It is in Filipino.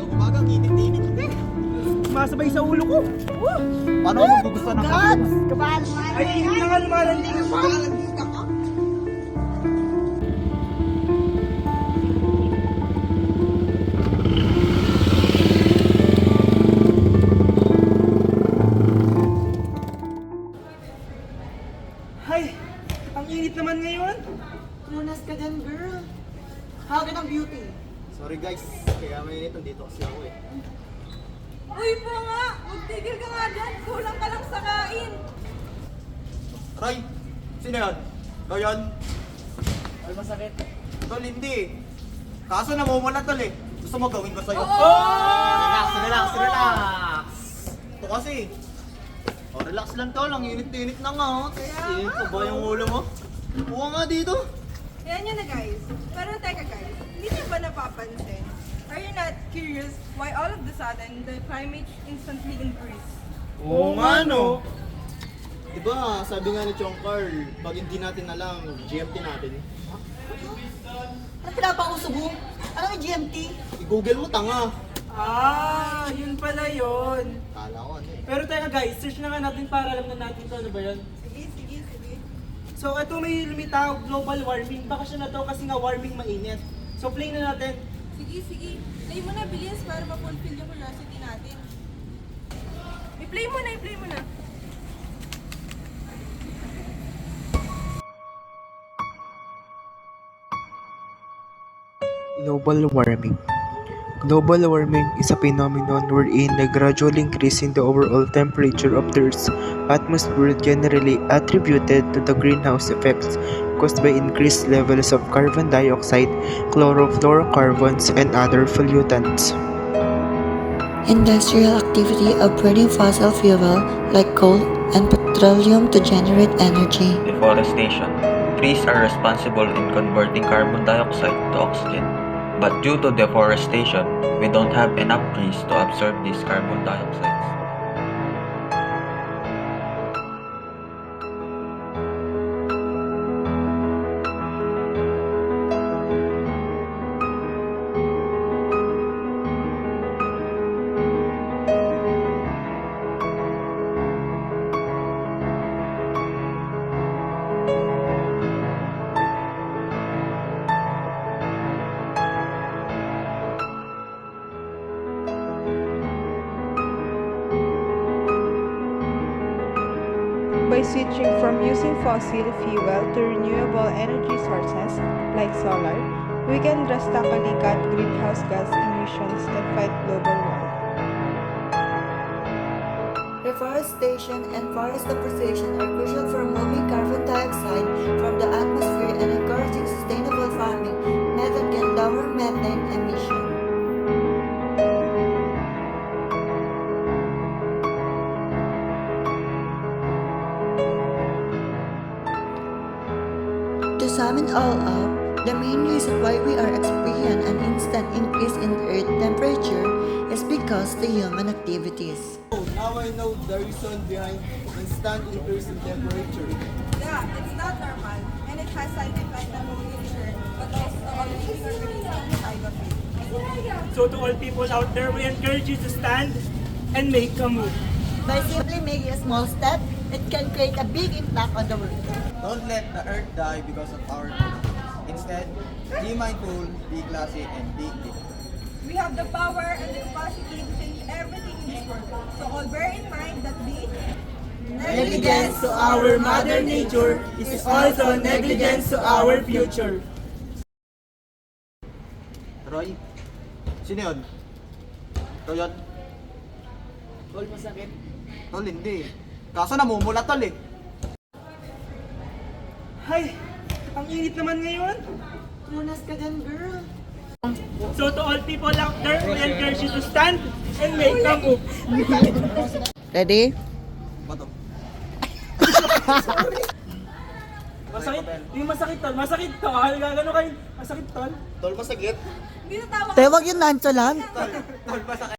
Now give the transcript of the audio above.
Umagang init-init. Masabay sa ulo ko. Paano mo magugustuhan ng kape? Kabal! Ay, init na nga lumalanding pa. Ay, ang init naman ngayon. Lunas ka dyan, girl. Hagin ang beauty. Sorry guys, kaya mainit nandito kasi ako eh. Uy po nga! Magtigil ka nga dyan! Kulang ka lang sa kain! Roy, sino yun? Ikaw yun? Ay, masakit. Tol, hindi. Kaso namumula tol eh. Gusto mo gawin ko sa'yo? Relax. Ito kasi. Oh, relax lang tol, ang init-init na nga. Init pa ba yung ulo mo? Buka nga dito. Yan yun na guys. Pero teka guys, hindi niyo ba napapansin? Are you not curious why all of the sudden the climate instantly increased? Oo nga no. Diba, sabi nga ni Chong Carl, pag hindi natin alam, GMT natin. Ano pinapauso mo? Ano yung GMT? I-google mo, tanga. Ah, yun pala yun. Kala ko ano eh. Pero teka guys, search na nga natin para alam na natin to, ano ba yun? Sige. So ito may lumitaw, global warming. Baka siya na to kasi nga warming mainit. So play na natin. Sige. Play mo na bilis para ma-fulfill yung curiosity natin. I-play mo na. Global warming. Global warming is a phenomenon wherein the gradual increase in the overall temperature of the Earth's atmosphere generally attributed to the greenhouse effects caused by increased levels of carbon dioxide, chlorofluorocarbons, and other pollutants. Industrial activity of burning fossil fuel like coal and petroleum to generate energy. Deforestation. Trees are responsible in converting carbon dioxide to oxygen. But due to deforestation, we don't have enough trees to absorb these carbon dioxides. By switching from using fossil fuel to renewable energy sources like solar, we can drastically cut greenhouse gas emissions and fight global warming. Reforestation and forest appreciation are crucial for removing carbon dioxide from the atmosphere and encouraging sustainable farming method can lower methane emission. To sum it all up, the main reason why we are experiencing an instant increase in the Earth temperature is because the human activities. Now I know the reason behind instant increase in temperature. Yeah, it's not normal and it has side effects not only in the earth but also to all living organisms inside of it. So to all people out there, we encourage you to stand and make a move. By simply making a small step, it can create a big impact on the world. Don't let the earth die because of our activities. Instead, be mindful, be classy, and be different. We have the power and the capacity to change everything in this world. So all bear in mind that the Negligence to our mother nature is also negligence to our future. Roy, sino yun? Ito yun? Tol, masakit. Tol, hindi. Kaso namumula tol eh. Ay, ang init naman ngayon. Lunas ka dyan, girl. So to all people out there, we encourage you to stand and make a move. Ready? Bato. Masakit? Yung masakit tol. Masakit tol. Gagano kayo? Masakit tol. Tol, masagit. Hindi na tawag Tewag yung nonchalant. Tol, masakit.